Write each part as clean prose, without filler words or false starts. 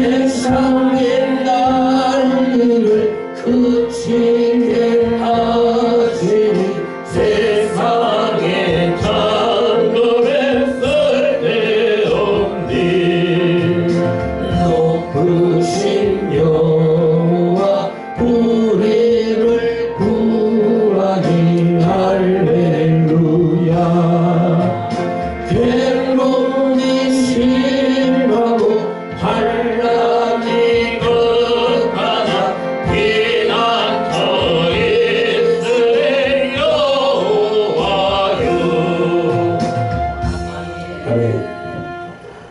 세상의 난리를 그치게 하시니 세상의 찬송에 쓸데없니 높으신 여호와 우리를 구하니 할렐루야. 괴로움이 심하고 환난이 극하나 피난처에 있으리 여호와여. 아멘.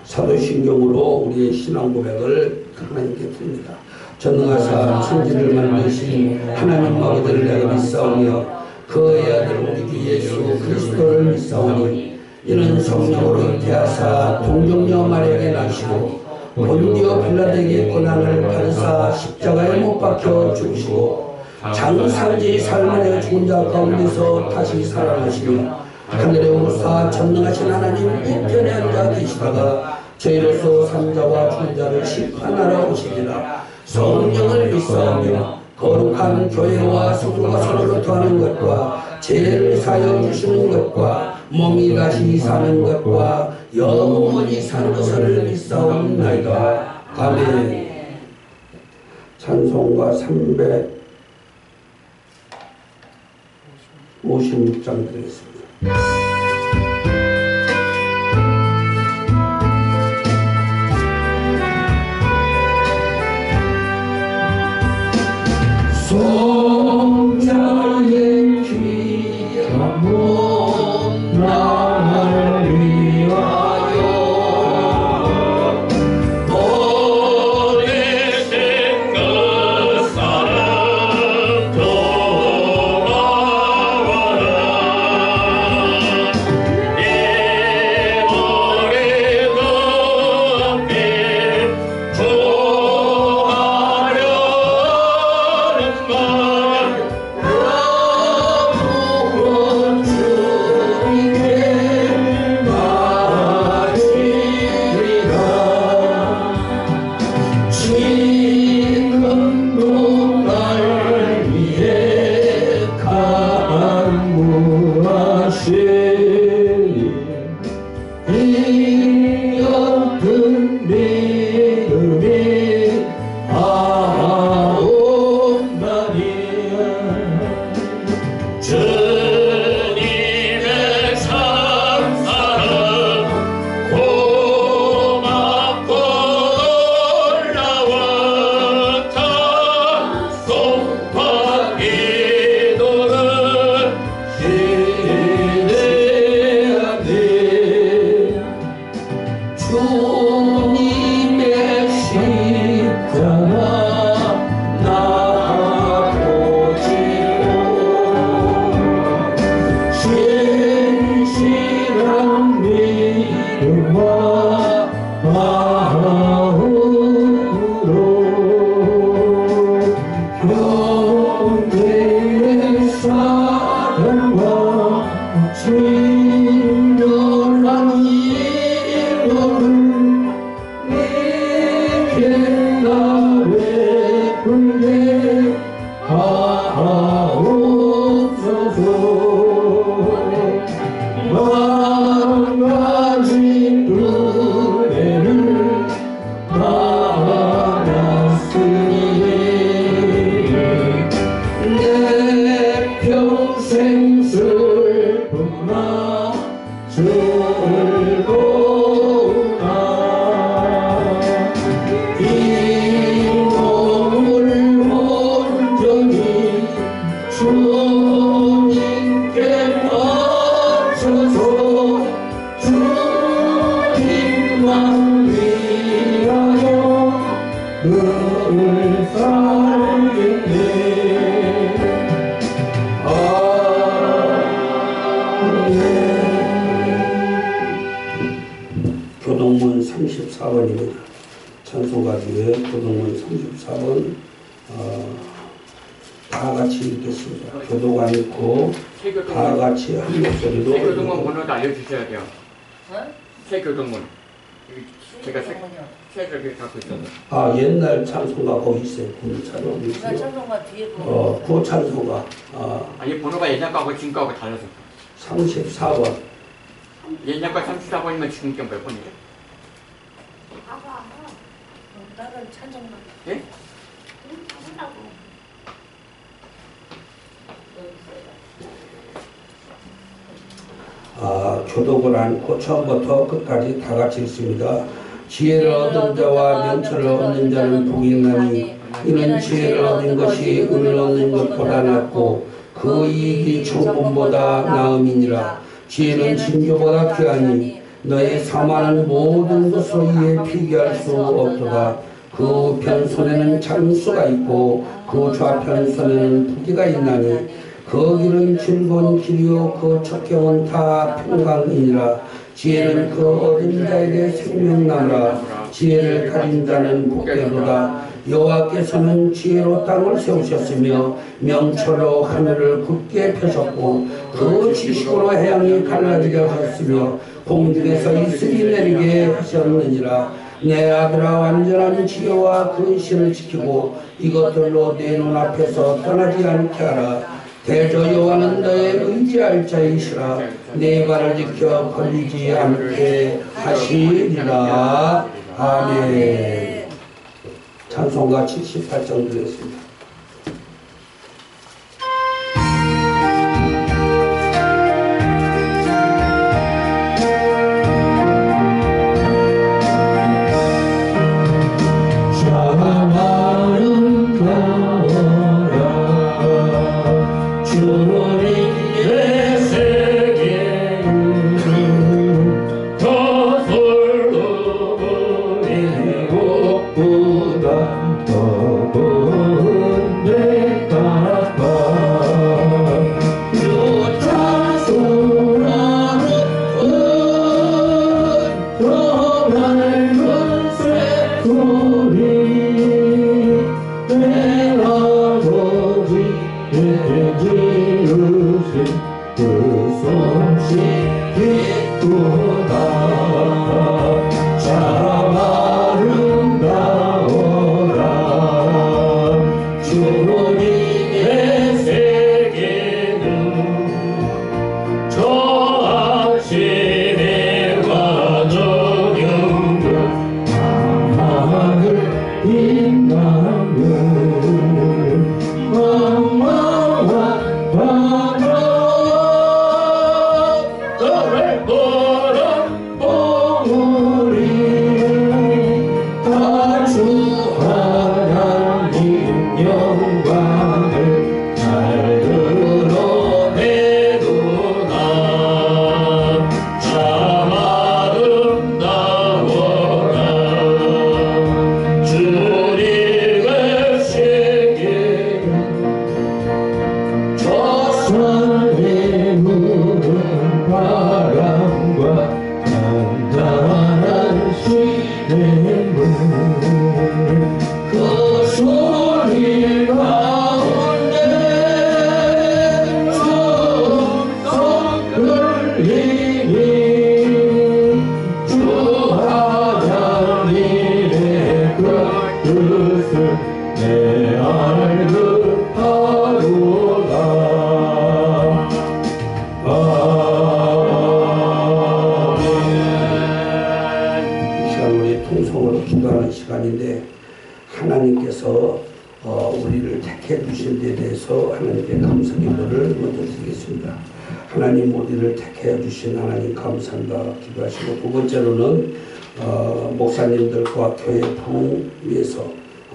사도신경으로 우리의 신앙 고백을 하나님께 드립니다. 전능하사 천지를 만드신 하나님 아버지를 내가 믿사오며 그의 아들 우리 주 예수 그리스도를 믿사오니 이는 성령으로 잉태하사 동정녀 마리아에게 나시고 본디오 빌라도에게 고난을 받으사 십자가에 못 박혀 죽으시고 장사지 살만에 죽은 자 가운데서 다시 살아나시며 하늘에 오르사 전능하신 하나님 우편에 앉아 계시다가 저희로서 산자와 죽은 자를 심판하러 오시리라. 성령을 믿사오며 거룩한 교회와 성도가 서로 통하는 것과 죄를 사여 주시는 것과 몸이 다시 사는 것과 영원히 사는 것을 믿사옵나이다. 아멘. 찬송가 356장 드리겠습니다. 성자의 귀한 몸 나를 위하여 보내신 그 사랑 돌아와라. 내 머리도 함께 교동문 34번입니다. 찬송가 중에 교동문 34번 다 같이 읽겠습니다. 교도가 있고 다 같이 한 목소리로 새 교동문 번호도 알려주셔야 돼요. 새 교동문 제가 책을 그렇게 갖고 있어서. 아, 옛날 찬송가 거기 있어요. 찬송가 옛날 찬송가 뒤에 그 찬송가. 이 번호가 옛날 거하고 지금 거하고 달라서. 34번. 옛날 거 34번이면 지금 게 몇 번이죠? 다른 찬송가. 예? 교독을 안고 처음부터 끝까지 다 같이 읽습니다. 지혜를 얻은 자와 명철을 얻는 자는 복이 있나니 이는 지혜를 얻은 것이 은을 얻는 것보다 낫고 그 이익이 천금보다 나음이니라. 지혜는 진교보다 귀하니 너의 사망하는 모든 것으로 이에 비교할 수 없도다. 그 우편손에는 장수가 있고 그 좌편손에는 부귀가 있나니 그 길은 즐거운 길이요 그 척경은 다 평강이니라. 지혜는 그 얻은 자에게 생명나무라. 지혜를 가진 자는 복되도다. 여호와께서는 지혜로 땅을 세우셨으며 명철로 하늘을 굳게 펴셨고 그 지식으로 해양이 갈라지게 하셨으며 공중에서 이슬이 내리게 하셨느니라. 내 아들아, 완전한 지혜와 근신을 지키고 이것들로 내 눈앞에서 떠나지 않게 하라. 대저 여호와는 너의 의지할 자이시라. 내 발을 지켜 걸리지 않게 하시리라. 아멘. 찬송가 78장 드렸습니다. 하나님께서 우리를 택해 주신 데 대해서 하나님께 감사 기도를 먼저 드리겠습니다. 하나님 우리를 택해 주신 하나님 감사합니다 기도하시고, 두 번째로는 목사님들과 교회 부흥 위해서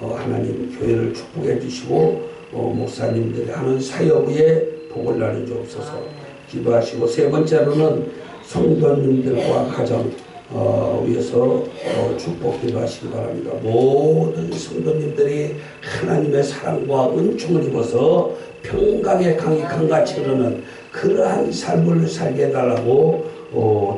하나님 교회를 축복해 주시고 목사님들이 하는 사역에 복을 나눠 주옵소서 기도하시고, 세 번째로는 성도님들과 가정 위해서 축복 기도하시기 바랍니다. 모든 성도님들이 하나님의 사랑과 은총을 입어서 평강의 강이 강같이 흐르는 그러한 삶을 살게 해달라고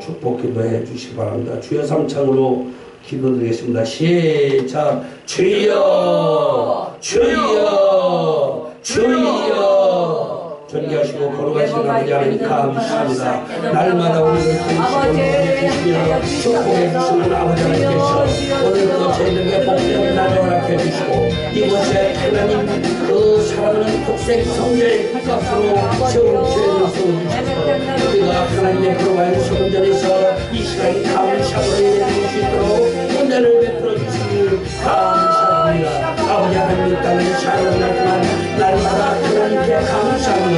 축복 기도해 주시기 바랍니다. 주여 삼창으로 기도드리겠습니다. 시작. 주여 주여 주여 존귀하시고 거룩하신 아버지 하나님 감사합니다. 날마다 우리를 도우시며 축복해 주시는 아버지 하나님께서 오늘도 저희들에게 복된 날을 허락해 주시고 이곳에 하나님 그 사랑하는 독생 성결의 값으로 세운 죄를 세워주셔서 우리가 하나님의 거룩한 성전에서 이 시간 감사로 예배드릴 수 있도록 은혜를 베풀어 주시길 감사합니다. 아버지 하나님 이 땅에 사는 날 동안 날마다 하나님께 감사하며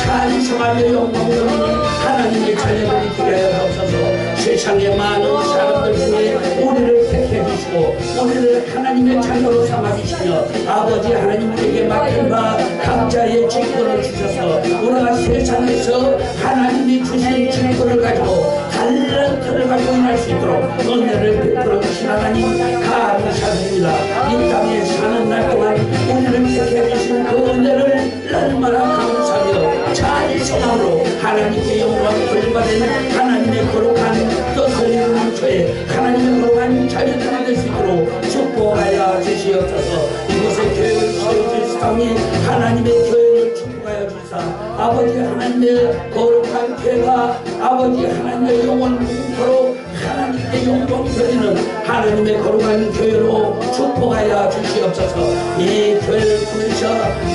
찬송하며 영광 돌리는 하나님의 자녀들이 되게 하여 주옵소서. 세상의 많은 사람들 중에 우리를 택해 주시고 우리를 하나님의 자녀로 삼아 주시며 아버지 하나님 우리에게 맡긴 바 각자의 직분을 주셔서 우리가 세상에서 하나님이 주신 직분을 가지고 달란트를 가지고 일할 수 있도록 은혜를 베풀어 주신 하나님 감사드립니다. 이 땅에 사는 날 동안 우리를 택해 주신 그 은혜를 날마다 감사하며 찬송으로 하나님께 영광 돌려받는 하나님의 거룩한 뜻을 이루는 저의 하나님의 거룩한 자녀들이 될 수 있도록 축복하여 주시옵소서. 이곳에 교회를 세워주시니 하나님의 교회를 축복하여 주사 아버지 하나님의 거룩한 교회가 아버지 하나님의 영원 공포로 하나님께 영광 드리는 하나님의 거룩한 교회로 축복하여 주시옵소서. 이 교회를 통해서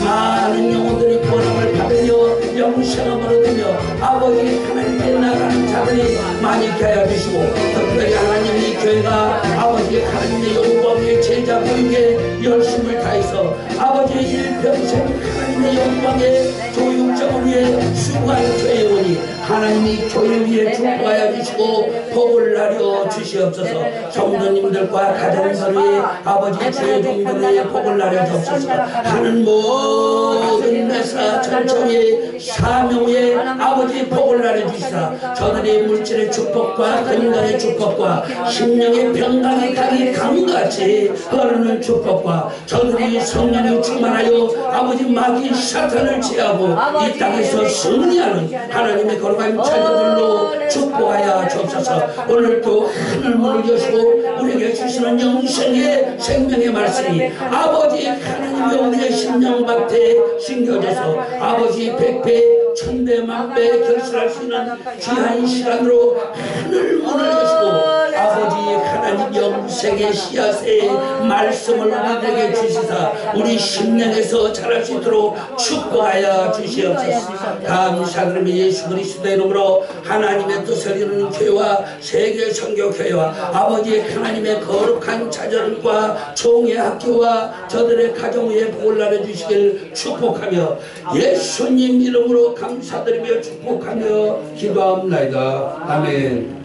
많은 영혼들이 구원함을 받으며 영생을 얻으며 아버지 하나님께 나가는 자들이 많이 있게 하여 주시고 특별히 하나님 이 교회가 아버지 하나님의 영광의 제자 교육에 열심을 다해서 아버지 일평생 하나님의 영광의 교육정을 위해 수고한 교회원이 하나님이 교회 위에 축복하여 주시고 복을 나려 주시옵소서. 성도님들과 가정들 위에 아버지 주의 종들 위에 복을 나려 주옵소서. 하는 모든 매사 천청의 사명 위에 아버지 복을 나려 주시사 저들의 물질의 축복과 건강의 축복과 심령의 평강의 강이 강같이 흐르는 축복과 저들이 성령을 충만하여 아버지 마귀 사탄을 제하고 이 땅에서 승리하는 하나님의 거룩한 자녀들로 축복하여 주옵소서. 오늘도 하늘문을 여시고 우리에게 주시는 영생의 생명의 말씀이 아버지 하나님의 우리의 심령밭에 심겨져서 아버지 백배 천배 만배 결실할 수 있는 귀한 시간으로 하늘문을 여시고 아버지 하나님 영생의 씨앗의 말씀을 우리에게 주시사 우리 심령에서 자랄 수 있도록 축복하여 주시옵소서. 감사드리며 예수 그리스도의 이름으로 하나님의 뜻을 이루는 교회와 세계 선교교회와 아버지 하나님의 거룩한 자녀들과 총회 학교와 저들의 가정 위에 복을 나눠주시길 축복하며 예수님 이름으로 감사드리며 축복하며 기도합니다. 아멘.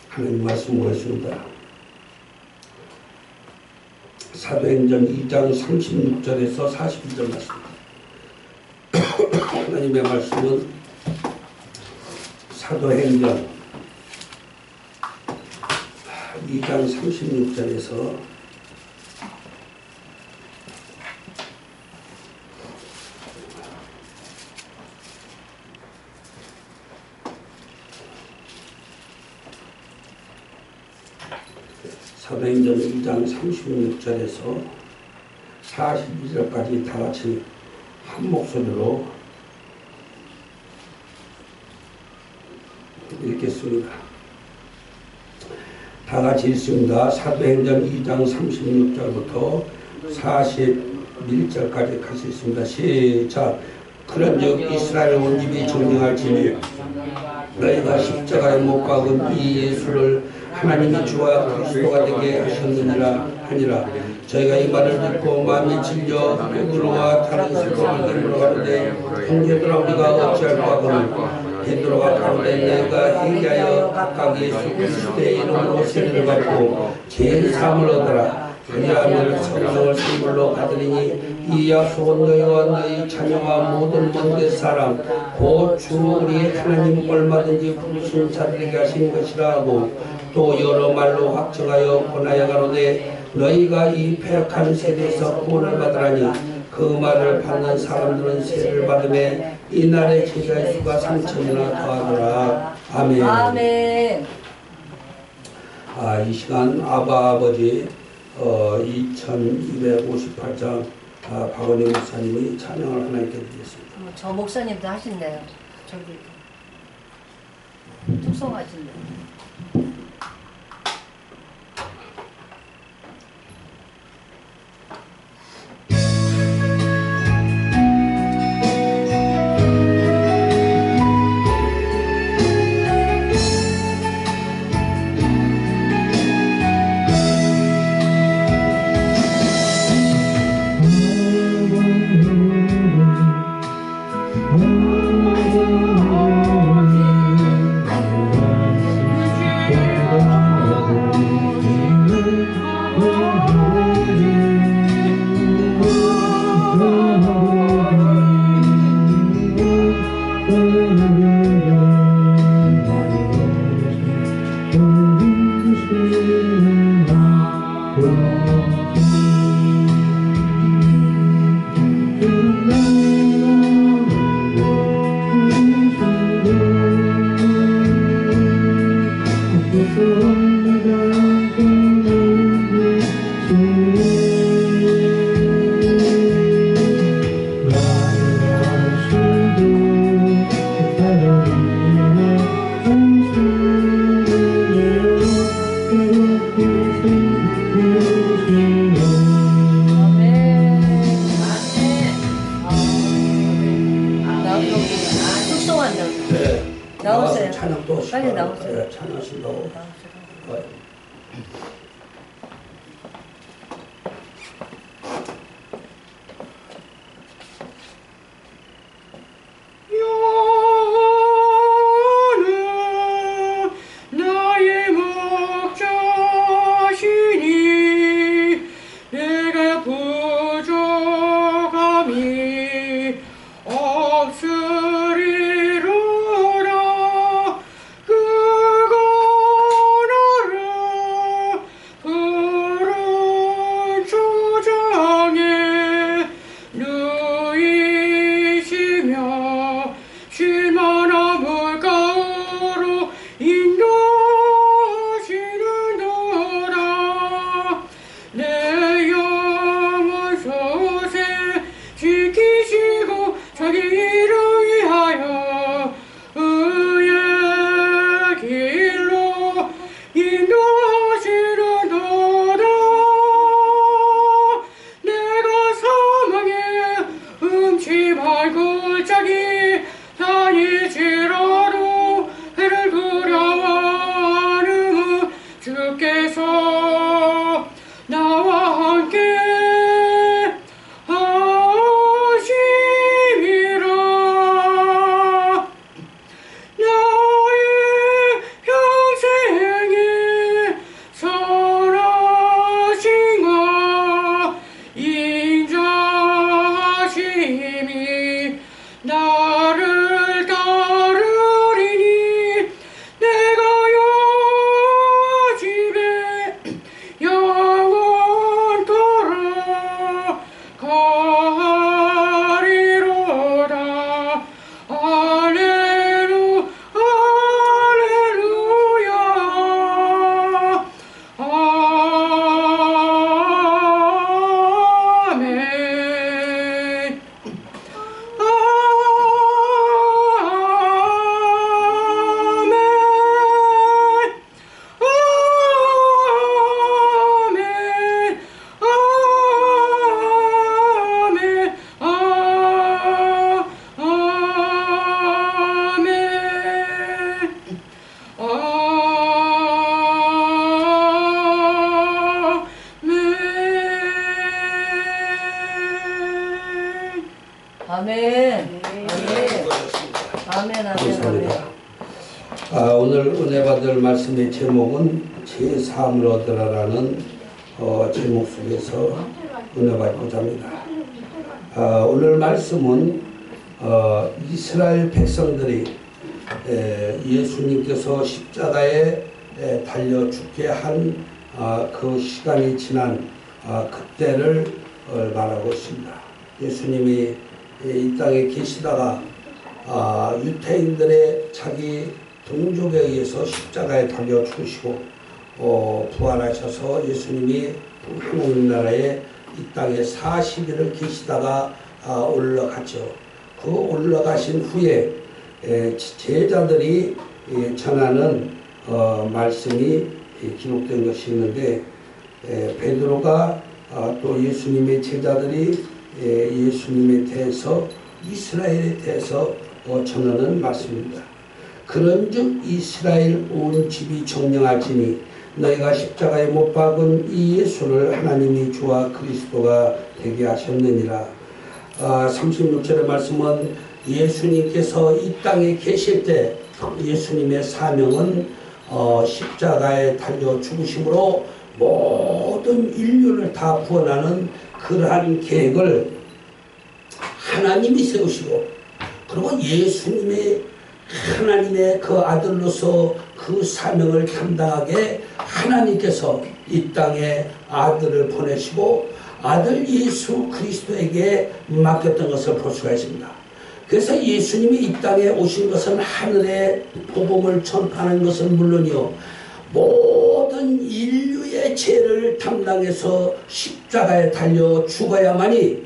하나님 말씀 보겠습니다. 사도행전 2장 36절에서 42절 말씀. 하나님의 말씀은 사도행전 2장 36절에서 사도행전 2장 36절에서 42절까지 다 같이 한 목소리로 읽겠습니다. 다 같이 읽습니다. 사도행전 2장 36절부터 41절까지 같이 읽습니다. 시작. 그런즉 이스라엘 온 집이 증명할지니 너희가 십자가에 못 박은 이 예수를 하나님이 주와 그리스도가 되게 하셨느니라 하니라. 저희가 이 말을 듣고 마음이 질려 베드로와 다른 성도를 데리러 가는데 형제들아 우리가 어찌할 바 하거늘 베드로가 가로되 내가 회개하여 각각 예수 그리스도의 이름으로 세례를 받고 죄사함을 얻어라. 그리하면 성령을 선물로 받으리니 이 약속은 너희와 너희 자녀와 모든 먼데 사람 곧 주 우리 하나님 얼마든지 부르신 자들에게 하신 것이라 하고 또 여러 말로 확정하여 권하여 가로되 너희가 이 패역한 세대에서 구원을 받으라니 그 말을 받는 사람들은 세례를 받음에 이날의 제자의 수가 3,000이나 더하더라. 아멘. 아멘. 이 시간 아버지 2258장 박원희 목사님이 찬양을 하나님께 드리겠습니다. 저 목사님도 하신대요. 저기 특송하신대요. 나오세요. 찬양 또 빨리 나오세요. 네, 찬양하신다고. 나의 목자시니 내가 부족함이 없으리로다. 그가 나를 푸른 초장에 누이시며 쉴만한 물가로 인도하시는도다. 내 영혼 소생 지키시고 자기 이름 위하여 의의 길로 인도하시는도다. 내가 사망의 음침한 골짜기 다닐지라도 해를 두려워하는 주께서 나와 함께 하심이라. 나의 평생에 선하심과 인자하심이 나를 따르리니 내가 여호와 집에 영원토록 가리로다. 할렐루 할렐루야. 아멘. 아멘. 아멘. 아멘. 아멘. 감사합니다. 오늘 은혜 받을 말씀의 제목은 제3을 얻으라라는 제목 속에서 은혜 받고자 합니다. 오늘 말씀은 이스라엘 백성들이 예수님께서 십자가에 달려 죽게 한 그 시간이 지난 그때를 말하고 있습니다. 예수님이 이 땅에 계시다가 유태인들의 자기 동족에 의해서 십자가에 달려 죽으시고 부활하셔서 예수님이 하나님 나라에 이 땅에 40일을 계시다가 올라갔죠. 그 올라가신 후에 제자들이 전하는 말씀이 기록된 것이 있는데, 베드로가 또 예수님의 제자들이 예수님에 대해서, 이스라엘에 대해서 전하는 말씀입니다. 그런즉 이스라엘 온 집이 정령할지니 너희가 십자가에 못 박은 이 예수를 하나님이 주와 그리스도가 되게 하셨느니라. 36절의 말씀은 예수님께서 이 땅에 계실 때 예수님의 사명은 십자가에 달려 죽으심으로 모든 인류를 다 구원하는 그러한 계획을 하나님이 세우시고, 그리고 예수님의 하나님의 그 아들로서 그 사명을 감당하게 하나님께서 이 땅에 아들을 보내시고 아들 예수 그리스도에게 맡겼던 것을 볼 수가 있습니다. 그래서 예수님이 이 땅에 오신 것은 하늘의 복음을 전파하는 것은 물론이요, 모든 인류의 죄를 담당해서 십자가에 달려 죽어야만이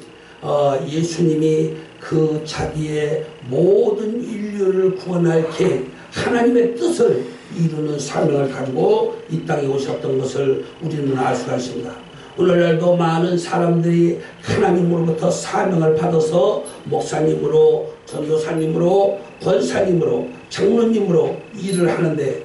예수님이 그 자기의 모든 인류를 구원할 계획, 하나님의 뜻을 이루는 사명을 가지고 이 땅에 오셨던 것을 우리는 알 수가 있습니다. 오늘날도 많은 사람들이 하나님으로부터 사명을 받아서 목사님으로, 전도사님으로, 권사님으로, 장로님으로 일을 하는데,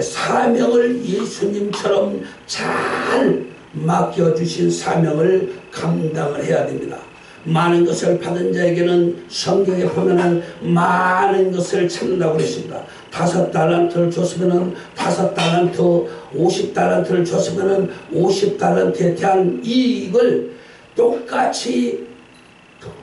사명을 예수님처럼 잘 맡겨주신 사명을 감당을 해야 됩니다. 많은 것을 받은 자에게는 성경에 보면은 많은 것을 찾는다고 그랬습니다. 5달란트를 줬으면은 5달란트, 50달란트를 줬으면은 50달란트에 대한 이익을 똑같이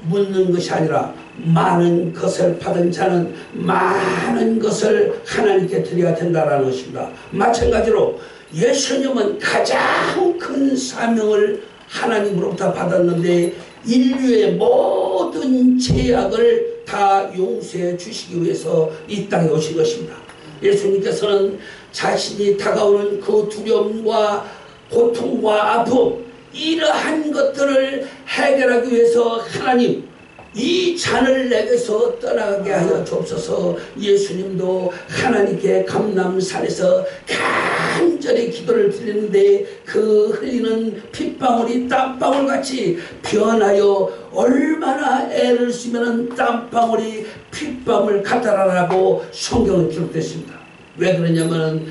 묻는 것이 아니라, 많은 것을 받은 자는 많은 것을 하나님께 드려야 된다는 것입니다. 마찬가지로 예수님은 가장 큰 사명을 하나님으로부터 받았는데, 인류의 모든 죄악을 다 용서해 주시기 위해서 이 땅에 오신 것입니다. 예수님께서는 자신이 다가오는 그 두려움과 고통과 아픔, 이러한 것들을 해결하기 위해서 하나님, 이 잔을 내게서 떠나게 하여 주옵소서. 예수님도 하나님께 감람산에서 간절히 기도를 드리는데, 그 흘리는 핏방울이 땀방울같이 변하여 얼마나 애를 쓰면 땀방울이 핏방울 같다라고 성경은 기록됐습니다. 왜 그러냐면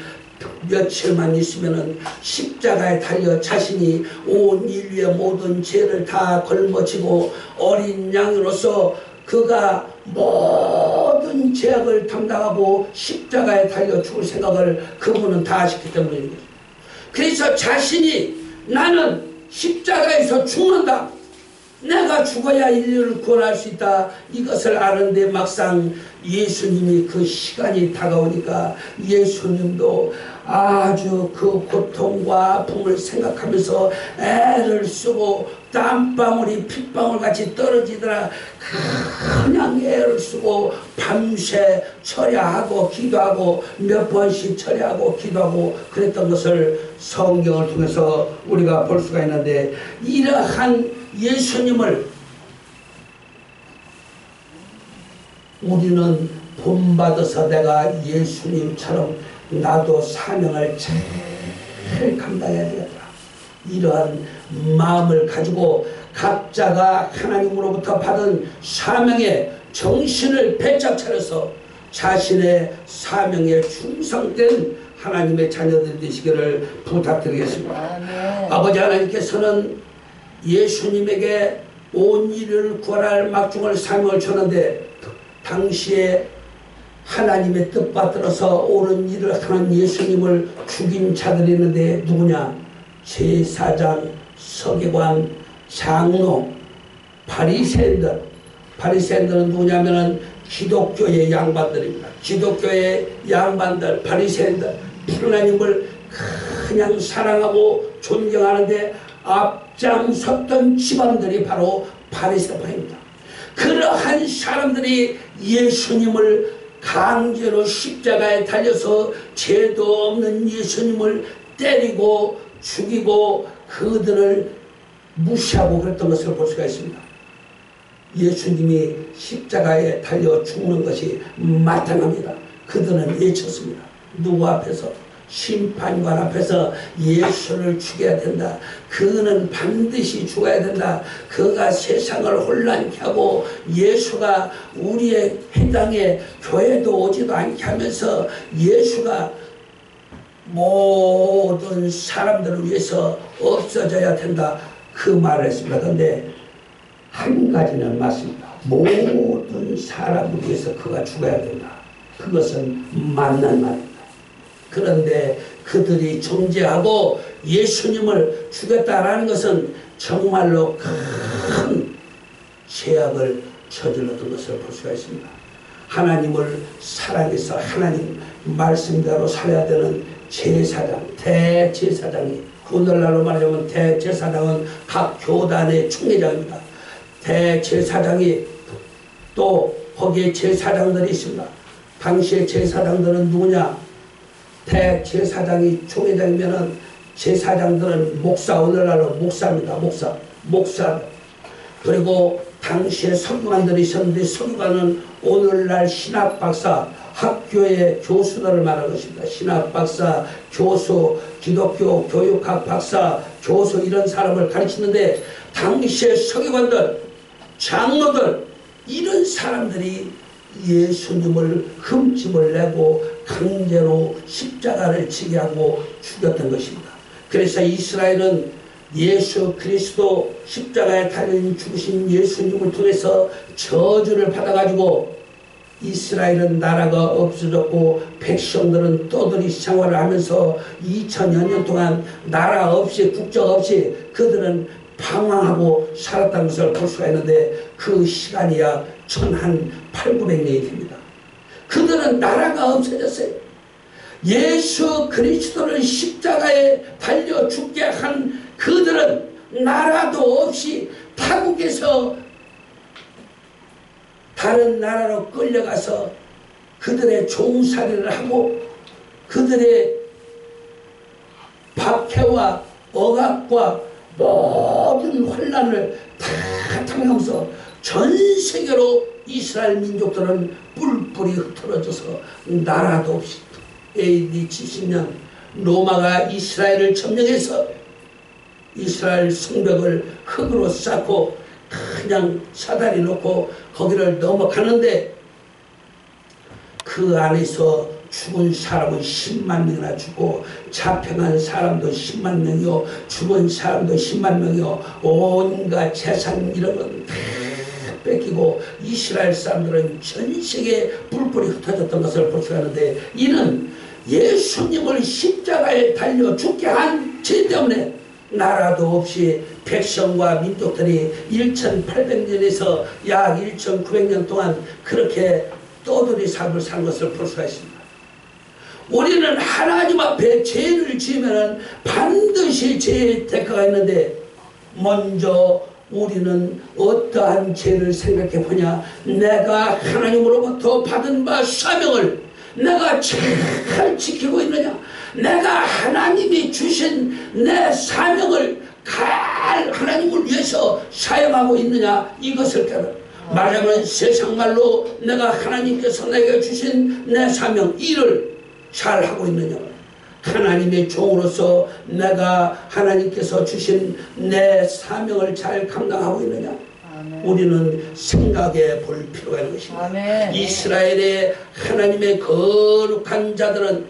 며칠만 있으면은 십자가에 달려 자신이 온 인류의 모든 죄를 다 걸머지고 어린 양으로서 그가 모든 죄악을 담당하고 십자가에 달려 죽을 생각을 그분은 다 하셨기 때문입니다. 그래서 자신이 나는 십자가에서 죽는다, 내가 죽어야 인류를 구원할 수 있다, 이것을 아는데 막상 예수님이 그 시간이 다가오니까 예수님도 아주 그 고통과 아픔을 생각하면서 애를 쓰고 땀방울이 핏방울같이 떨어지더라 그냥 애를 쓰고 밤새 철야하고 기도하고 몇 번씩 철야하고 기도하고 그랬던 것을 성경을 통해서 우리가 볼 수가 있는데, 이러한 예수님을 우리는 본받아서 내가 예수님처럼 나도 사명을 잘 감당해야 되겠다, 이러한 마음을 가지고 각자가 하나님으로부터 받은 사명에 정신을 배짝 차려서 자신의 사명에 충성된 하나님의 자녀들 되시기를 부탁드리겠습니다. 아멘. 아버지 하나님께서는 예수님에게 온 인류를 구원할 막중을 사명을 줬는데, 당시에 하나님의 뜻받들어서 옳은 일을 하는 예수님을 죽인 자들이 있는데 누구냐? 제사장, 서기관, 장로, 바리새인들. 바리새인들은 누구냐면은 기독교의 양반들입니다. 기독교의 양반들, 바리새인들, 하나님을 그냥 사랑하고 존경하는데 앞장섰던 집안들이 바로 바리새파입니다. 그러한 사람들이 예수님을 강제로 십자가에 달려서 죄도 없는 예수님을 때리고 죽이고 그들을 무시하고 그랬던 것을 볼 수가 있습니다. 예수님이 십자가에 달려 죽는 것이 마땅합니다. 그들은 외쳤습니다. 누구 앞에서? 심판관 앞에서 예수를 죽여야 된다. 그는 반드시 죽어야 된다. 그가 세상을 혼란케 하고 예수가 우리의 해당에 교회도 오지도 않게 하면서 예수가 모든 사람들을 위해서 없어져야 된다. 그 말을 했습니다. 그런데 한 가지는 맞습니다. 모든 사람을 위해서 그가 죽어야 된다. 그것은 맞는 말입니다. 그런데 그들이 정죄하고 예수님을 죽였다라는 것은 정말로 큰 죄악을 저질렀던 것을 볼 수가 있습니다. 하나님을 사랑해서 하나님 말씀대로 살아야 되는 제사장, 대제사장이, 오늘날로 말하자면 대제사장은 각 교단의 총회장입니다. 대제사장이 또 거기에 제사장들이 있습니다. 당시의 제사장들은 누구냐? 대제사장이 총회장이면은 제사장들은 목사, 오늘날로 목사입니다. 목사. 그리고 당시에 서기관들이 있었는데 서기관은 오늘날 신학박사, 학교의 교수들을 말하는 것입니다. 신학박사, 교수, 기독교 교육학 박사, 교수 이런 사람을 가르치는데 당시의 서기관들, 장로들 이런 사람들이 예수님을 흠집을 내고 강제로 십자가를 지게 하고 죽였던 것입니다. 그래서 이스라엘은 예수 그리스도 십자가에 달린 죽으신 예수님을 통해서 저주를 받아가지고 이스라엘은 나라가 없어졌고 백성들은 떠돌이 생활을 하면서 2000여 년 동안 나라 없이 국적 없이 그들은 방황하고 살았다는 것을 볼 수가 있는데 그 시간이 약 1800년이 됩니다. 그들은 나라가 없어졌어요. 예수 그리스도를 십자가에 달려 죽게 한 그들은 나라도 없이 타국에서 다른 나라로 끌려가서 그들의 종살이를 하고 그들의 박해와 억압과 모든 혼란을 다 당하면서 전 세계로 이스라엘 민족들은 뿔뿔이 흩어져서 나라도 없이 AD 70년 로마가 이스라엘을 점령해서 이스라엘 성벽을 흙으로 쌓고 그냥 사다리 놓고 거기를 넘어가는데 그 안에서 죽은 사람은 10만 명이나 죽고 잡혀간 사람도 10만 명이요 죽은 사람도 10만 명이요 온갖 재산 이런 건 다 뺏기고 이스라엘 사람들은 전 세계에 뿔뿔이 흩어졌던 것을 볼 수가 있는데 이는 예수님을 십자가에 달려 죽게 한 죄 때문에 나라도 없이 백성과 민족들이 1800년에서 약 1900년 동안 그렇게 떠돌이 삶을 산 것을 볼 수가 있습니다. 우리는 하나님 앞에 죄를 지으면 반드시 죄의 대가가 있는데 먼저 우리는 어떠한 죄를 생각해 보냐. 내가 하나님으로부터 받은 바 사명을 내가 잘 지키고 있느냐. 내가 하나님이 주신 내 사명을 잘 하나님을 위해서 사용하고 있느냐. 이것을 깨달아. 말하자면 세상말로 내가 하나님께서 내게 주신 내 사명 일을 잘 하고 있느냐. 하나님의 종으로서 내가 하나님께서 주신 내 사명을 잘 감당하고 있느냐. 아멘. 우리는 생각해 볼 필요가 있는 것입니다. 아멘. 이스라엘의 하나님의 거룩한 자들은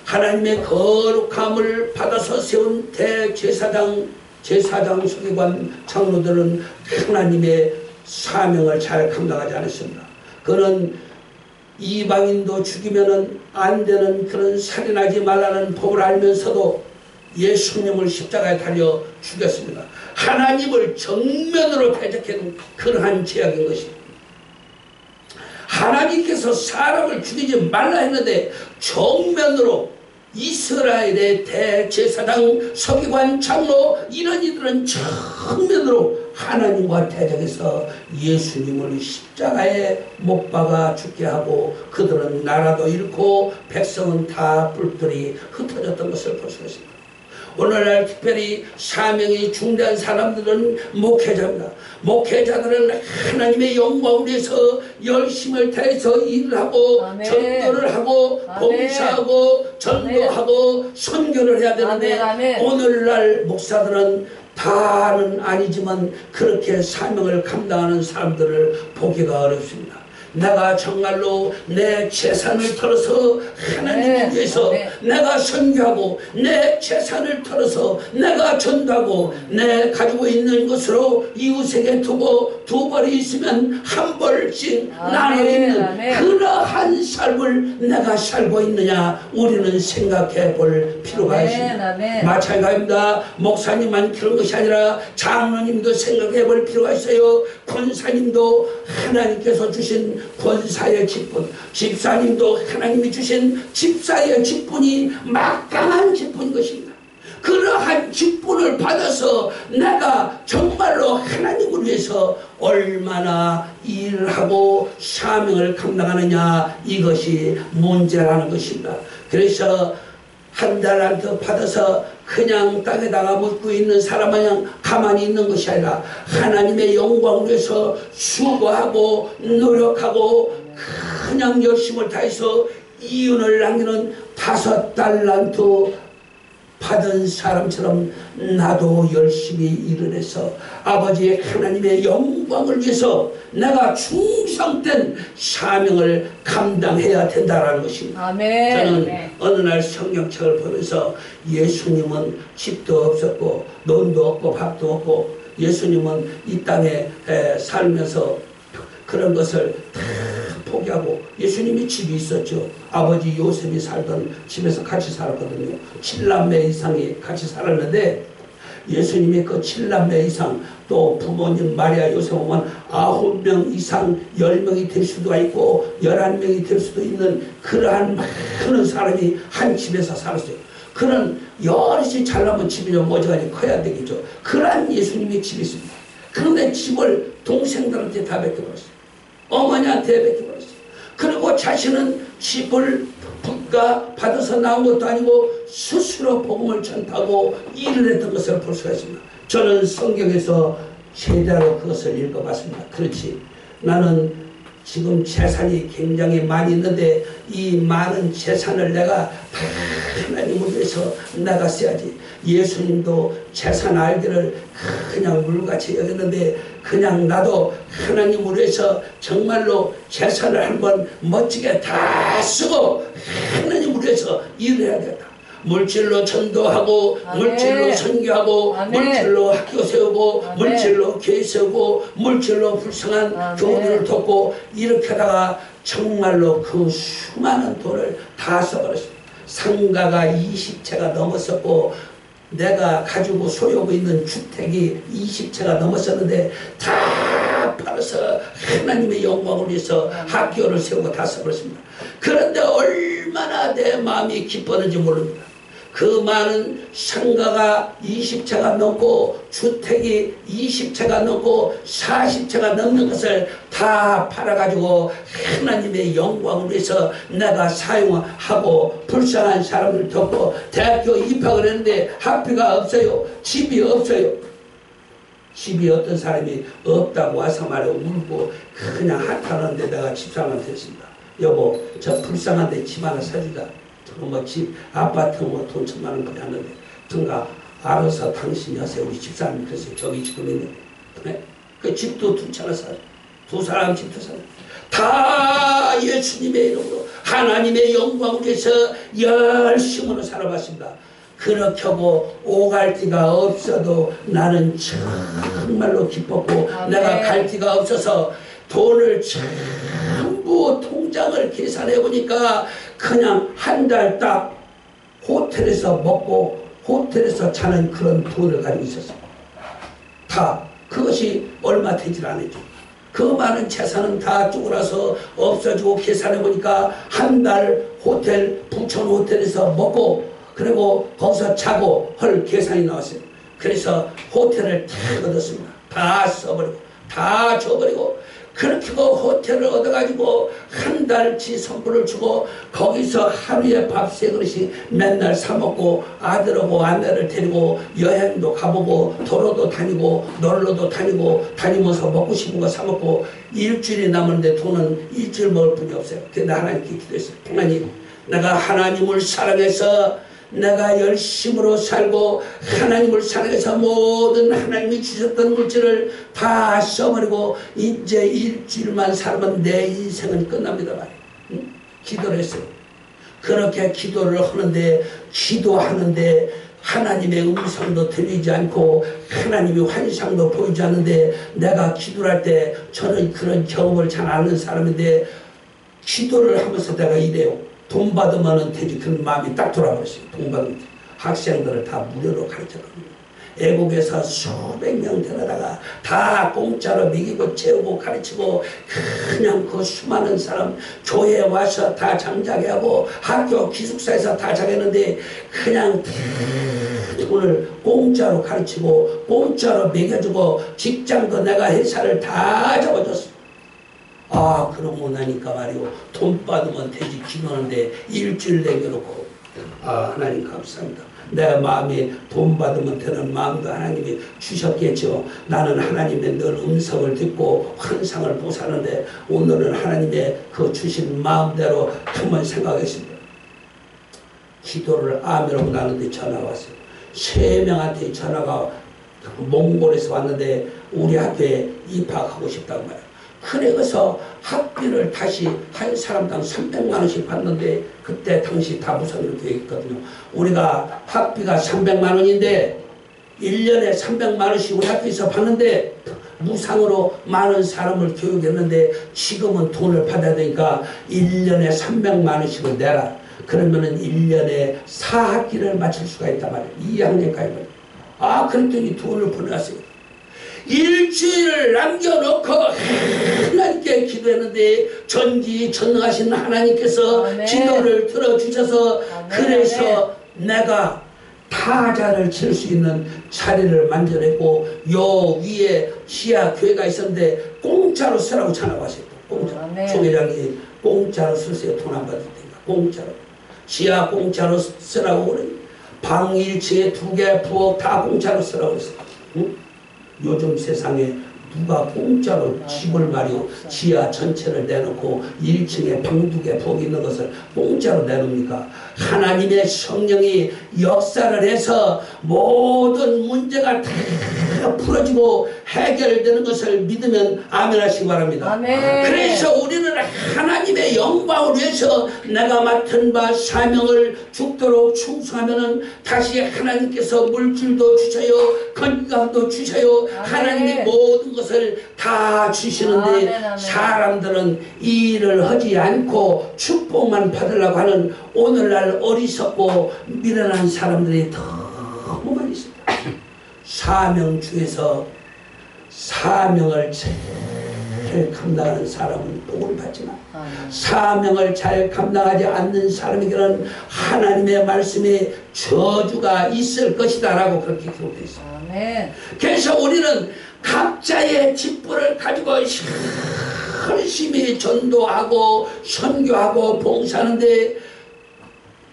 하나님의 거룩함을 받아서 세운 대제사장, 제사장, 서기관, 장로들은 하나님의 사명을 잘 감당하지 않았습니다. 그는 이방인도 죽이면 안 되는 그런 살인하지 말라는 법을 알면서도 예수님을 십자가에 달려 죽였습니다. 하나님을 정면으로 대적한 그러한 죄악인 것입니다. 하나님께서 사람을 죽이지 말라 했는데 정면으로 이스라엘의 대제사장, 서기관, 장로 이런 이들은 정면으로 하나님과 대적해서 예수님을 십자가에 못 박아 죽게 하고 그들은 나라도 잃고 백성은 다 뿔뿔이 흩어졌던 것을 볼 수 있습니다. 오늘날 특별히 사명이 중대한 사람들은 목회자입니다. 목회자들은 하나님의 영광을 위해서 열심을 다해서 일을 하고 아멘. 전도를 하고 아멘. 봉사하고 전도하고 선교를 해야 되는데 아멘. 아멘. 오늘날 목사들은 다는 아니지만 그렇게 사명을 감당하는 사람들을 보기가 어렵습니다. 내가 정말로 내 재산을 털어서 하나님을 네. 위해서 네. 내가 선교하고 내 재산을 털어서 내가 전도하고 내 가지고 있는 것으로 이웃에게 두고 두 벌이 있으면 한 벌씩 나눠 있는 아멘. 그러한 삶을 내가 살고 있느냐 우리는 생각해 볼 필요가 아멘. 있습니다. 아멘. 마찬가지입니다. 목사님만 그런 것이 아니라 장로님도 생각해 볼 필요가 있어요. 권사님도 하나님께서 주신 권사의 직분, 집사님도 하나님이 주신 집사의 직분이 막강한 직분인 것입니다. 그러한 직분을 받아서 내가 정말로 하나님을 위해서 얼마나 일을 하고 사명을 감당하느냐 이것이 문제라는 것입니다. 그래서 한 달란트 받아서 그냥 땅에다가 묻고 있는 사람 마냥 가만히 있는 것이 아니라 하나님의 영광을 위해서 수고하고 노력하고 그냥 열심을 다해서 이윤을 남기는 5달란트 받은 사람처럼 나도 열심히 일을 해서 아버지의 하나님의 영광을 위해서 내가 충성된 사명을 감당해야 된다는 것입니다. 아멘. 저는 어느 날 성경책을 보면서 예수님은 집도 없었고 돈도 없고 밥도 없고 예수님은 이 땅에 살면서 그런 것을 다 포기하고 예수님이 집이 있었죠. 아버지 요셉이 살던 집에서 같이 살았거든요. 7남매 이상이 같이 살았는데 예수님이 그 7남매 이상 또 부모님 마리아 요셉 보면 9명 이상 10명이 될 수도 있고 11명이 될 수도 있는 그러한 많은 사람이 한 집에서 살았어요. 그런 여럿이 잘나면 집이 좀 어지간히 커야 되겠죠. 그러한 예수님의 집이 있습니다. 그런데 집을 동생들한테 다 베껴버렸어요. 어머니한테 베껴버렸어요. 그리고 자신은 집을 부가 받아서 나온 것도 아니고 스스로 복음을 전파하고 일을 했던 것을 볼 수가 있습니다. 저는 성경에서 제대로 그것을 읽어봤습니다. 그렇지, 나는 지금 재산이 굉장히 많이 있는데 이 많은 재산을 내가 다 하나님을 위해서 내가 써야지. 예수님도 재산 알기를 그냥 물같이 여겼는데 그냥 나도 하나님을 위해서 정말로 재산을 한번 멋지게 다 쓰고 하나님을 위해서 일을 해야겠다. 물질로 전도하고 아멘. 물질로 선교하고 아멘. 물질로 학교 세우고 아멘. 물질로 교회 세우고 물질로 불쌍한 아멘. 교우들을 돕고 이렇게 하다가 정말로 그 수많은 돈을 다 써버렸습니다. 상가가 20채가 넘었었고 내가 가지고 소유하고 있는 주택이 20채가 넘었었는데 다 팔아서 하나님의 영광을 위해서 학교를 세우고 다 써버렸습니다. 그런데 얼마나 내 마음이 기뻤는지 모릅니다. 그 많은 상가가 20채가 넘고 주택이 20채가 넘고 40채가 넘는 것을 다 팔아가지고 하나님의 영광을 위해서 내가 사용하고 불쌍한 사람을 돕고 대학교 입학을 했는데 학비가 없어요. 집이 없어요. 집이 어떤 사람이 없다고 와서 말해 울고 그냥 한탄하는데 내가 집사람한테 했습니다. 여보, 저 불쌍한데 집 하나 사주자. 뭐 집, 아파트 뭐 돈 1,000만 원밖에 안 하는데 그런가 알아서 당신이 하세요. 우리 집사람이 그랬어요. 저기 지금 있는데 네? 그 집도 2채나 사요. 두 사람 집도 사요. 다 예수님의 이름으로 하나님의 영광을 위해서 열심으로 살아봤습니다. 그렇게 하고 오갈 데가 없어도 나는 정말로 기뻤고 아멘. 내가 갈 데가 없어서 돈을 전부 통장을 계산해 보니까 그냥 한 달 딱 호텔에서 먹고 호텔에서 자는 그런 돈을 가지고 있었어요. 다 그것이 얼마 되질 않았죠. 그 많은 재산은 다 쪼그라서 없어지고 계산해 보니까 한 달 호텔 부천 호텔에서 먹고 그리고 거기서 자고 할 계산이 나왔어요. 그래서 호텔을 다 얻었습니다. 다 써버리고 다 줘버리고 그렇게 그 호텔을 얻어가지고 한 달치 선물을 주고 거기서 하루에 밥 3그릇씩 맨날 사먹고 아들하고 아내를 데리고 여행도 가보고 도로도 다니고 놀러도 다니면서 먹고 싶은 거 사먹고 일주일이 남았는데 돈은 일주일 먹을 뿐이 없어요. 근데 하나님께 기도했어요. 하나님, 내가 하나님을 사랑해서 내가 열심으로 살고 하나님을 사랑해서 모든 하나님이 주셨던 물질을 다 써버리고 이제 일주일만 살면 내 인생은 끝납니다 말이에요. 응? 기도를 했어요. 그렇게 기도를 기도하는데 하나님의 음성도 들리지 않고 하나님의 환상도 보이지 않는데 내가 기도를 할 때 저는 그런 경험을 잘 아는 사람인데 기도를 하면서 내가 이래요. 돈 받으면 되지. 그런 마음이 딱 돌아버렸어요. 돈 받으면 학생들을 다 무료로 가르쳐갑니다. 애국에서 수백 명 데려다가 다 공짜로 먹이고 재우고 가르치고 그냥 그 수많은 사람 교회에 와서 다 장자게 하고 학교 기숙사에서 다 자겠는데 그냥 돈을 공짜로 가르치고 공짜로 먹여주고 직장도 내가 회사를 다 잡아줬어. 아, 그러고 나니까 말이요. 돈 받으면 되지 기도하는데 일주일 남겨놓고 아, 하나님 감사합니다. 내 마음에 돈 받으면 되는 마음도 하나님이 주셨겠죠. 나는 하나님의 늘 음성을 듣고 환상을 보사하는데 오늘은 하나님의 그 주신 마음대로 한번 생각했습니다. 기도를 아멘하고 나는데 전화가 왔어요. 3명한테 전화가 몽골에서 왔는데 우리 학교에 입학하고 싶다고 말이에요. 그래서 학비를 다시 한 사람당 300만 원씩 받는데 그때 당시 다 무상으로 되어있거든요. 우리가 학비가 300만 원인데 1년에 300만 원씩 우리 학교에서 받는데 무상으로 많은 사람을 교육했는데 지금은 돈을 받아야 되니까 1년에 300만 원씩을 내라. 그러면은 1년에 4학기를 마칠 수가 있단 말이에요. 2학년까지. 아, 그랬더니 돈을 보내왔어요. 일주일을 남겨놓고 하나님께 기도했는데 전지전능하신 하나님께서 아멘. 기도를 들어주셔서 아멘. 그래서 내가 타자를 칠 수 있는 자리를 만들었고 요 위에 지하 교회가 있었는데 공짜로 쓰라고 전화가 왔어요. 공짜로. 아멘. 총회장이 공짜로 쓰세요. 돈 안 받을 테니까 공짜로. 지하 공짜로 쓰라고 그래. 방 1층에 2개 부엌 다 공짜로 쓰라고 그랬어요. 응? 요즘 세상에 누가 공짜로 집을 말이요 지하 전체를 내놓고 1층에 방 2개 부엌 있는 것을 공짜로 내놓습니까? 하나님의 성령이 역사를 해서 모든 문제가 다 풀어지고 해결되는 것을 믿으면 아멘 하시기 바랍니다. 아멘. 그래서 우리는 하나님의 영광을 위해서 내가 맡은 바 사명을 죽도록 충성하면은 다시 하나님께서 물질도 주셔요, 건강도 주셔요, 아멘. 하나님의 모든 것을 다 주시는데 아멘, 아멘. 사람들은 이 일을 하지 않고 축복만 받으려고 하는 오늘날 어리석고 미련한 사람들이 너무 많이 있습니다. 사명주에서 사명을 잘 감당하는 사람은 복을 받지만 사명을 잘 감당하지 않는 사람에게는 하나님의 말씀에 저주가 있을 것이다 라고 그렇게 기록되어 있습니다. 아멘. 그래서 우리는 각자의 직분을 가지고 열심히 전도하고 선교하고 봉사하는데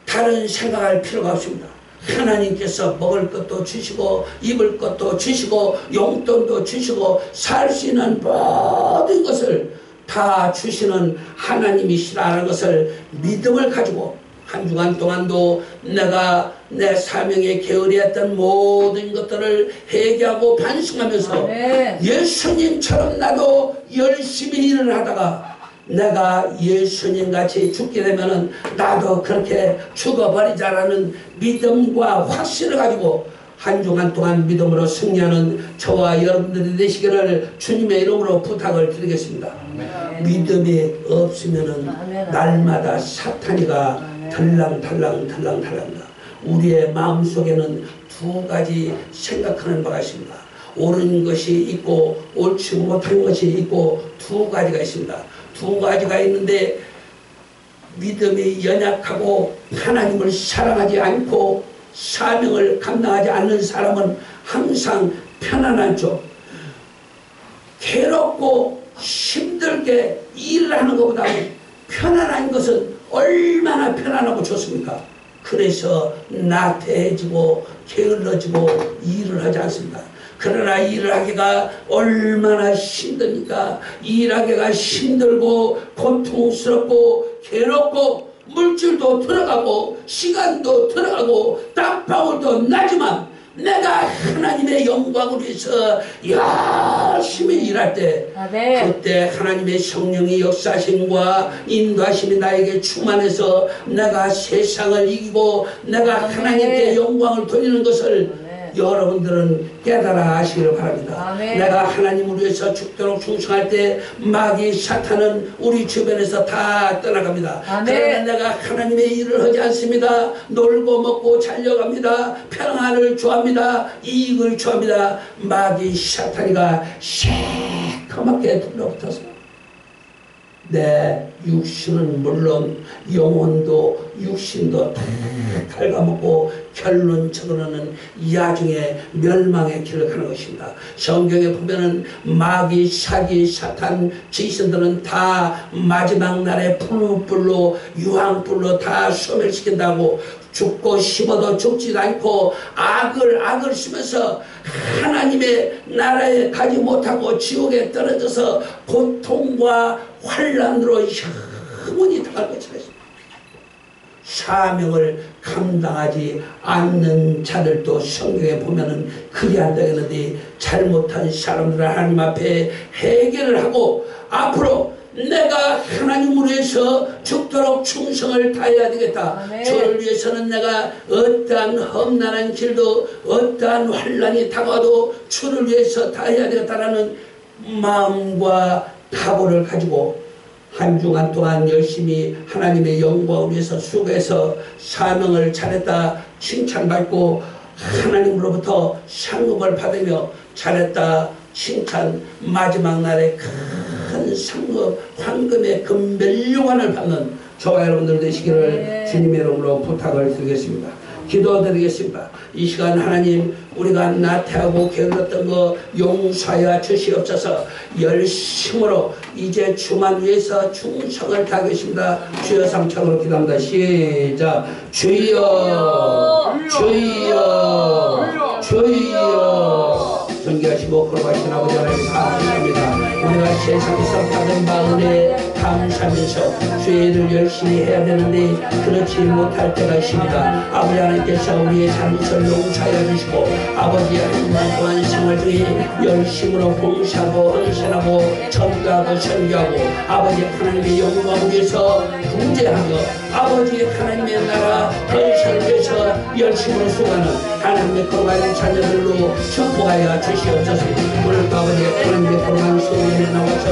다른 생각할 필요가 없습니다. 하나님께서 먹을 것도 주시고 입을 것도 주시고 용돈도 주시고 살 수 있는 모든 것을 다 주시는 하나님이시라는 것을 믿음을 가지고 한 주간 동안도 내가 내 사명에 게으리했던 모든 것들을 회개하고 반성하면서 아멘. 예수님처럼 나도 열심히 일을 하다가 내가 예수님같이 죽게 되면은 나도 그렇게 죽어버리자라는 믿음과 확신을 가지고 한 주간 동안 믿음으로 승리하는 저와 여러분들이 되시기를 주님의 이름으로 부탁을 드리겠습니다. 아멘. 믿음이 없으면은 아멘. 날마다 사탄이가 아멘. 들랑달랑 우리의 마음속에는 두 가지 생각하는 바가 있습니다. 옳은 것이 있고 옳지 못한 것이 있고 두 가지가 있습니다. 두 가지가 있는데 믿음이 연약하고 하나님을 사랑하지 않고 사명을 감당하지 않는 사람은 항상 편안한 쪽 괴롭고 힘들게 일을 하는 것보다 편안한 것은 얼마나 편안하고 좋습니까? 그래서 나태해지고 게을러지고 일을 하지 않습니다. 그러나 일을 하기가 얼마나 힘듭니까? 일하기가 힘들고 고통스럽고 괴롭고 물질도 들어가고 시간도 들어가고 땀방울도 나지만 내가 하나님의 영광을 위해서 열심히 일할 때 그때 하나님의 성령의 역사심과 인도하심이 나에게 충만해서 내가 세상을 이기고 내가 하나님께 영광을 돌리는 것을 여러분들은 깨달아 아시기를 바랍니다. 내가 하나님을 위해서 죽도록 충성할 때 마귀 사탄은 우리 주변에서 다 떠나갑니다. 그러나 내가 하나님의 일을 하지 않습니다. 놀고 먹고 잘려갑니다. 평안을 좋아합니다. 이익을 좋아합니다. 마귀 사탄이가 새까맣게 들러붙어서 내 육신은 물론 영혼도 육신도 다 갉아먹고 결론적으로는 야중에 멸망의 길을 가는 것입니다. 성경에 보면은 마귀, 사기, 사탄, 귀신들은 다 마지막 날에 불로 유황불로 다 소멸시킨다고 죽고 씹어도 죽지도 않고 악을 쓰면서 하나님의 나라에 가지 못하고 지옥에 떨어져서 고통과 환란으로 영원히 당할 것이다. 사명을 감당하지 않는 자들도 성경에 보면은 그리 안 되겠는데 잘못한 사람들을 하나님 앞에 해결을 하고 앞으로 내가 하나님을 위해서 죽도록 충성을 다해야 되겠다. 저를 위해서는 내가 어떠한 험난한 길도 어떠한 환란이 다가와도 주를 위해서 다해야 되겠다라는 마음과 각오를 가지고 한 주간 동안 열심히 하나님의 영광을 위해서 수고해서 사명을 잘했다 칭찬받고 하나님으로부터 상급을 받으며 잘했다 칭찬 마지막 날에 큰 상급 황금의 금멸류관을 받는 저와 여러분들 되시기를 주님의 이름으로 부탁을 드리겠습니다. 기도드리겠습니다. 이 시간 하나님 우리가 나태하고 게을렀던 거 용서하여 주시옵소서. 열심으로 이제 주만 위해서 충성을 다하겠습니다. 주여 삼창으로 기도합니다. 시작. 주여 주여 주여. 존귀하시고 거룩하신 아버지 하나님 감사합니다. 우리가 세상에서 받은 바은혜 감사하면서 주의 일을 열심히 해야 되는데 그렇지 못할 때가 있습니다. 아버지 하나님께서 우리의 잘못을 용서하여 주시고 아버지의 한 달 동안 생활 중에 열심으로 봉사하고 헌신하고 전도하고 설교하고 아버지 하나님의 영광을 위해서 분재하며 아버지 하나님의 나라 건설을 위해서 열심으로 수고하는 하나님의 거룩한 자녀들로 축복하여 주시옵소서. 오늘도 아버지 하나님의 거룩한 소리에 나와서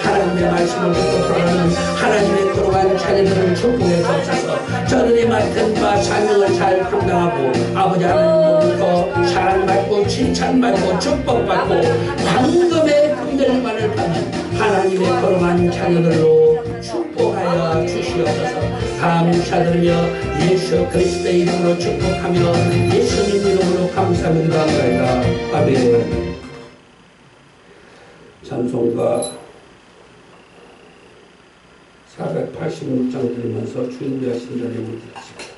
하나님의 말씀을 듣고 돌아가는 하나님의 거룩한 자녀들을 축복해 주옵소서. 저들이 맡은 바 사명을 잘 감당하고 아버지 하나님으로부터 사랑받고 칭찬받고 축복받고 황금의 금별만을 받는 하나님의 거룩한 자녀들로 축복하여 주시옵소서. 감사드리며 예수 그리스도의 이름으로 축복하며 예수님 이름으로 감사합니다. 아멘. 찬송가 486장 들으면서 준비하신 자리에 모이겠습니다.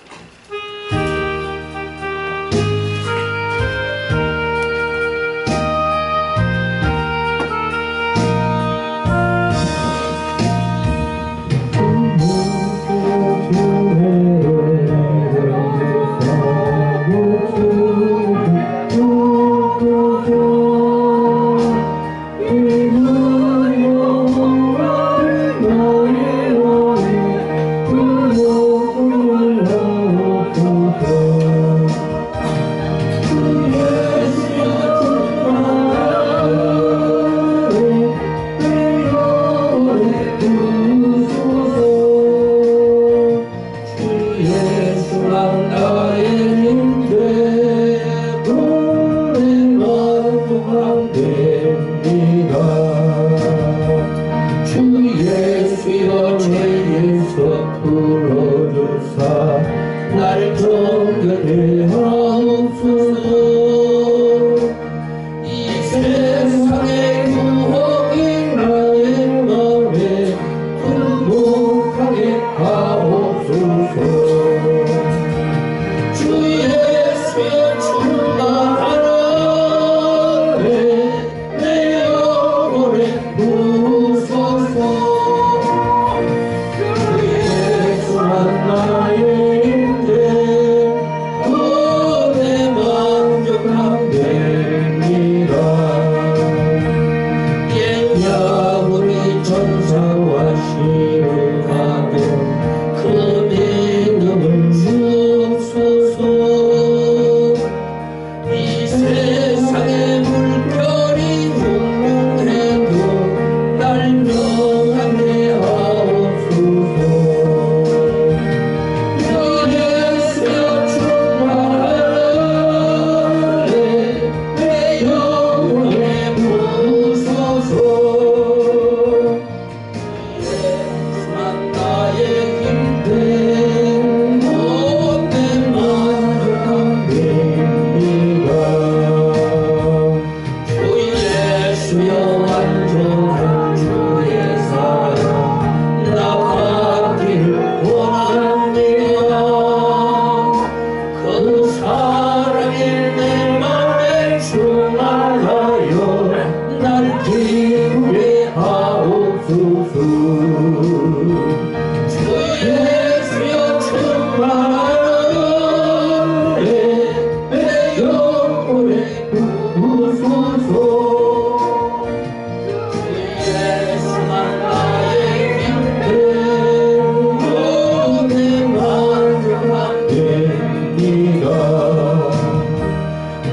Oh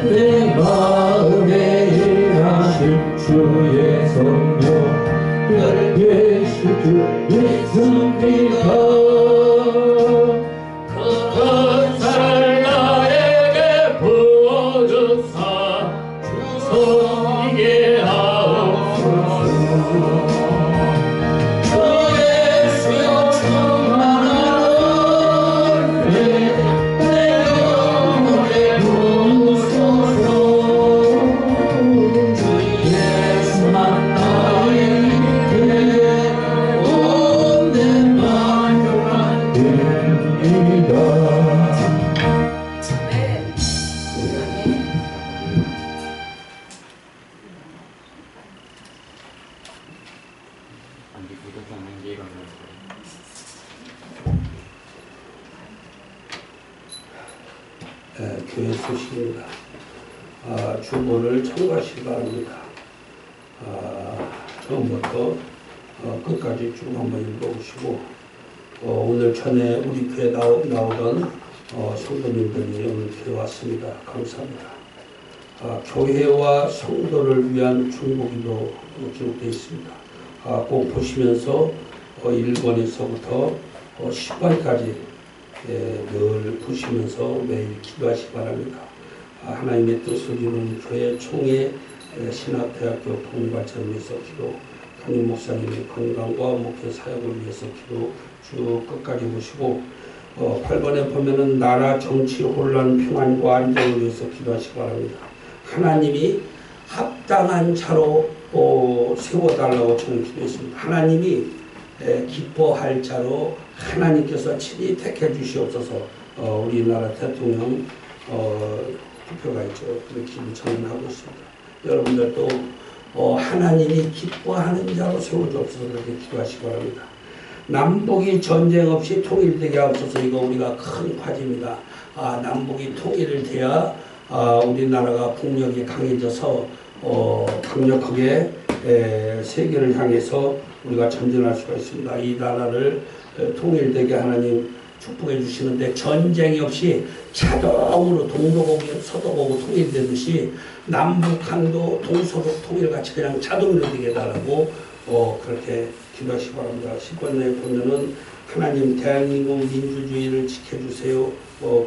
내 마음에 일하신 주의 성령 열계시 주 예수님과 큰 살 나에게 부어주사 주 섬기게 하옵소서. 주 예수여 충만한 내 영혼에 부으소서. 주 예수만 나에게 온 내 만족한 됩니다. 교회 소식입니다. 주보를 참고하시기 바랍니다. 처음부터 끝까지 쭉 한번 읽어보시고 오늘 전에 우리 교회 나오던 성도님들이 오늘 교회 왔습니다. 감사합니다. 교회와 성도를 위한 중보기도 기록되어 있습니다. 꼭 보시면서 1권에서부터 10권까지 늘 보시면서 매일 기도하시기 바랍니다. 하나님의 뜻을 이루는 교회 총회 신학대학교 통일발전을 위해서 기도, 담임 목사님의 건강과 목회 사역을 위해서 기도 쭉 끝까지 보시고 8번에 보면은 나라 정치 혼란 평안과 안정을 위해서 기도하시기 바랍니다. 하나님이 합당한 자로 세워달라고 저는 기도했습니다. 하나님이 기뻐할 자로 하나님께서 친히 택해 주시옵소서. 우리나라 대통령 투표가 있죠. 그렇게 저는 하고 있습니다. 여러분들도 하나님이 기뻐하는 자로 세워주옵소서. 그렇게 기도하시기 바랍니다. 남북이 전쟁 없이 통일되게 하옵소서. 이거 우리가 큰 과제입니다. 남북이 통일돼야 우리나라가 국력이 강해져서 강력하게 세계를 향해서 우리가 전진할 수가 있습니다. 이 나라를 통일되게 하나님 축복해 주시는데 전쟁이 없이 자동으로 동독하고 서독하고 통일되듯이 남북한도 동서독 통일같이 그냥 자동으로 되게 해달라고 그렇게 기도하시기 바랍니다. 10권에 보면은 하나님 대한민국 민주주의를 지켜주세요.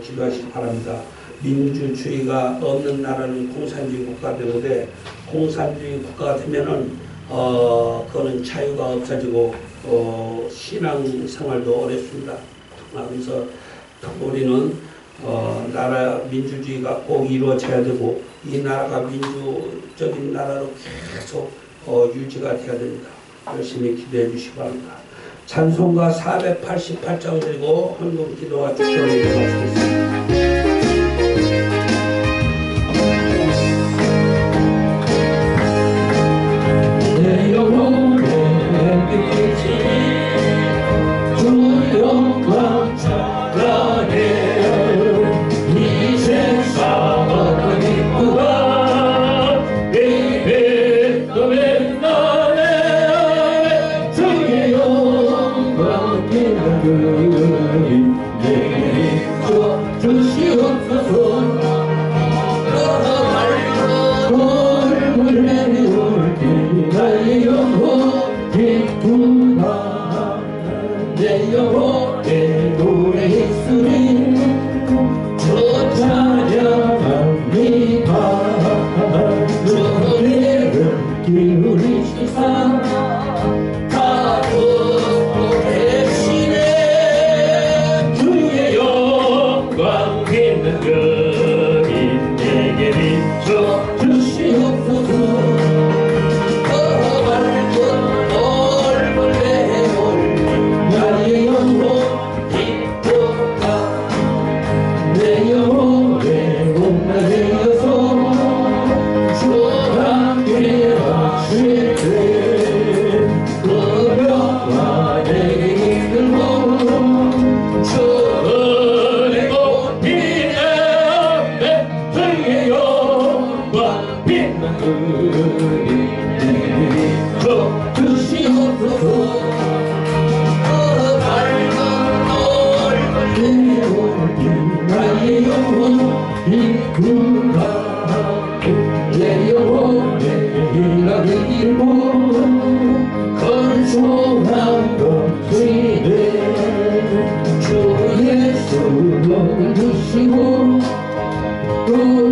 기도하시기 바랍니다. 민주주의가 없는 나라는 공산주의 국가가 되는데 공산주의 국가가 되면은 그거는 자유가 없어지고 신앙생활도 어렵습니다. 그래서 우리는 나라 민주주의가 꼭 이루어져야 되고 이 나라가 민주적인 나라로 계속 유지가 돼야 됩니다. 열심히 기도해 주시기 바랍니다. 찬송가 488장 드리고 헌금 기도와 축도를 마치겠습니다. 내 영혼의 빛이 주 영광 찬양해. 이 세상 어떤 기쁘가 내 뱃속에 나네. 주의 영광 빛나는 내게 비춰 주시옵소서. 나의 영혼 기쁘다. 내 영혼의 노래 소리 저 찬양합니다. 주님을 기울이시사 다 듣고 계시네. 주의 영광 빛는 그림 내게 비춰 주시옵소서. 나의 영혼 기쁘다.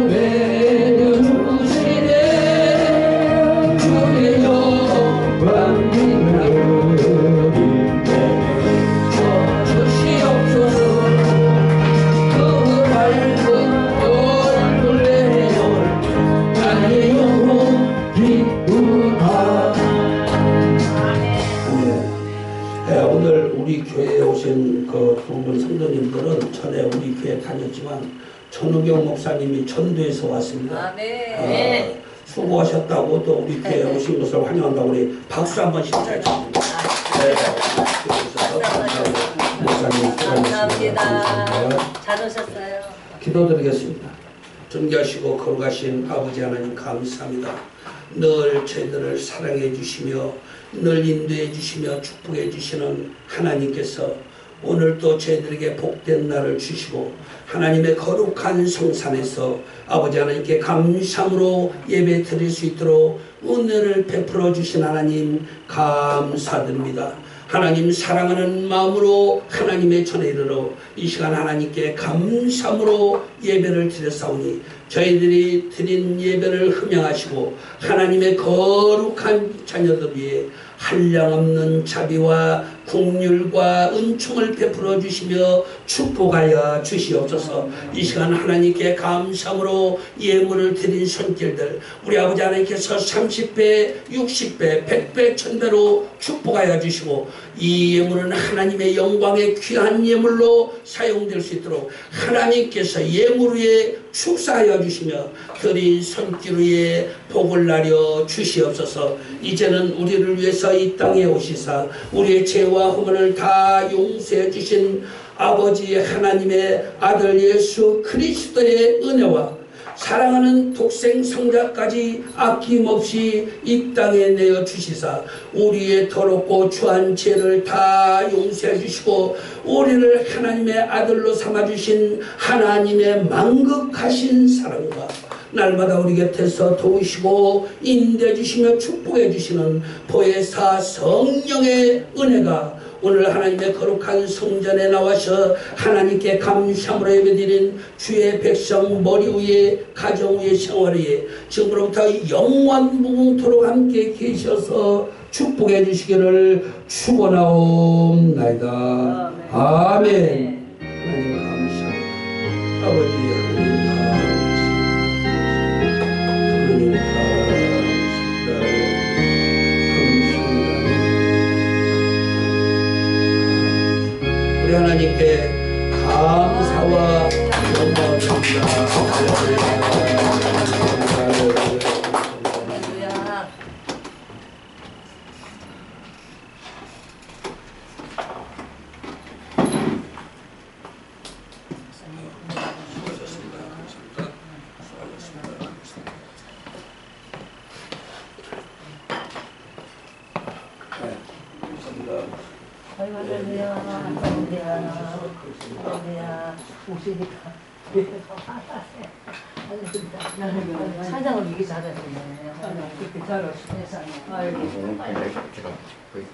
내려주시네 주의 영광 있는 주시옵소서 그 밝은 얼굴 내올 나의 영혼 기쁘다. 오늘 우리 교회에 오신 그 두 분 성도님들은 전에 우리 교회 다녔지만 전우경 목사님이 전도에서 왔습니다. 아멘. 수고하셨다고 또 우리 교회에 오신 것을 환영한다고 우리 박수 한번 잘 칩니다. 네. 목사님 감사합니다. 수고하셨습니다. 잘 오셨어요. 기도드리겠습니다. 존귀하시고 거룩하신 아버지 하나님 감사합니다. 늘 저희들을 사랑해 주시며 늘 인도해 주시며 축복해 주시는 하나님께서 오늘 또 저희들에게 복된 날을 주시고 하나님의 거룩한 성산에서 아버지 하나님께 감사함으로 예배 드릴 수 있도록 은혜를 베풀어 주신 하나님 감사드립니다. 하나님 사랑하는 마음으로 하나님의 전에 이르러 이 시간 하나님께 감사함으로 예배를 드렸사오니 저희들이 드린 예배를 흠양하시고 하나님의 거룩한 자녀들 위해 한량없는 자비와 긍휼과 은총을 베풀어 주시며 축복하여 주시옵소서. 이 시간 하나님께 감사함으로 예물을 드린 손길들 우리 아버지 하나님께서 30배, 60배, 100배, 1000배로 축복하여 주시고 이 예물은 하나님의 영광의 귀한 예물로 사용될 수 있도록 하나님께서 예물 위에 축사하여 주시며 드린 손길 위에 복을 나려 주시옵소서. 이제는 우리를 위해서 이 땅에 오시사 우리의 죄와 허물을 다 용서해 주신 아버지 하나님의 아들 예수 그리스도의 은혜와 사랑하는 독생 성자까지 아낌없이 이 땅에 내어 주시사 우리의 더럽고 추한 죄를 다 용서해 주시고 우리를 하나님의 아들로 삼아 주신 하나님의 만극하신 사랑과 날마다 우리 곁에서 도우시고 인도해 주시며 축복해 주시는 보혜사 성령의 은혜가 오늘 하나님의 거룩한 성전에 나와서 하나님께 감사함으로 예배드린 주의 백성 머리 위에 가정 위에 생활 위에 지금부터 영원 무궁토록 함께 계셔서 축복해 주시기를 축원하옵나이다. 아멘. 하나님 감사합니다. 아버지 하나님 하나님께 감사와 영광을 드립니다. 할렐루야. 사장을 이게 잘하시네. 제가 그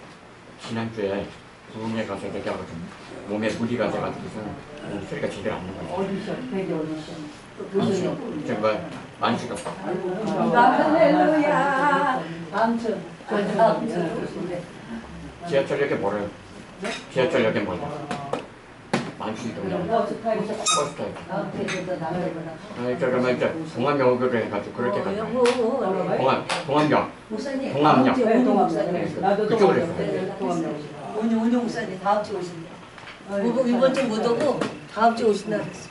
지난주에 부흥회 가서 얘기하거든요. 몸에 무리가 돼가지고서 소리가 제대로 안 나요. 오디션, 되게 오디션. 제가 만수가 할렐루야. 다음 주. 지하철역에 멀어요. 지하철역에 멀어요. 만수이동이요. 버스 타요. 그러면 이제 동암역으로 해가지고 그렇게 가요. 동암역. 목사님. 동암역. 그쪽으로 그쪽으로 했어요. 운용 목사님 다음 주에 오신대. 이번 주 못 오고 다음 주에 오신다 그랬어.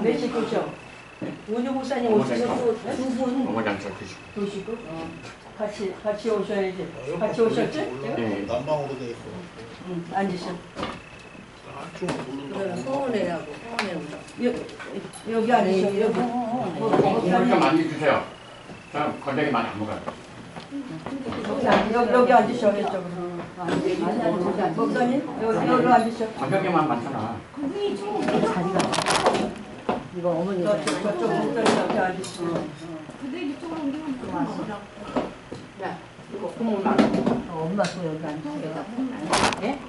몇 시에 오셔? 운용 목사님 오셔서 두 분. 어머니랑 저 드시고. 도시고 같이 오셔야지. 같이 오셨지? 네. 난방으로 돼 있어. 응, 앉으셔. 서운해하고 여기 앉으셔. 이거 많이 주세요. 저 건더기 많이 안 먹어요. 여기 앉으셔. 이쪽으로. 목사님 여기 앉으셔. 건더기만 많잖아. 자리가 이거 어머니 저쪽 목사님 앉으셔. 이거 구멍 나. 엄마 또 여기 앉으세요. 예?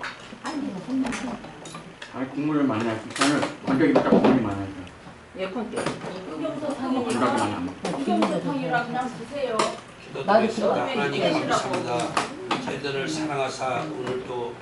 아니 국물을 많이 하시 저는 건더기보다 국물이 많아요. 예컨대. 생각이 많이 안 나. 흑염소탕이라 그냥 드세요. 기도드리겠습니다. 하나님 감사합니다. 저희들을 사랑하사 오늘 또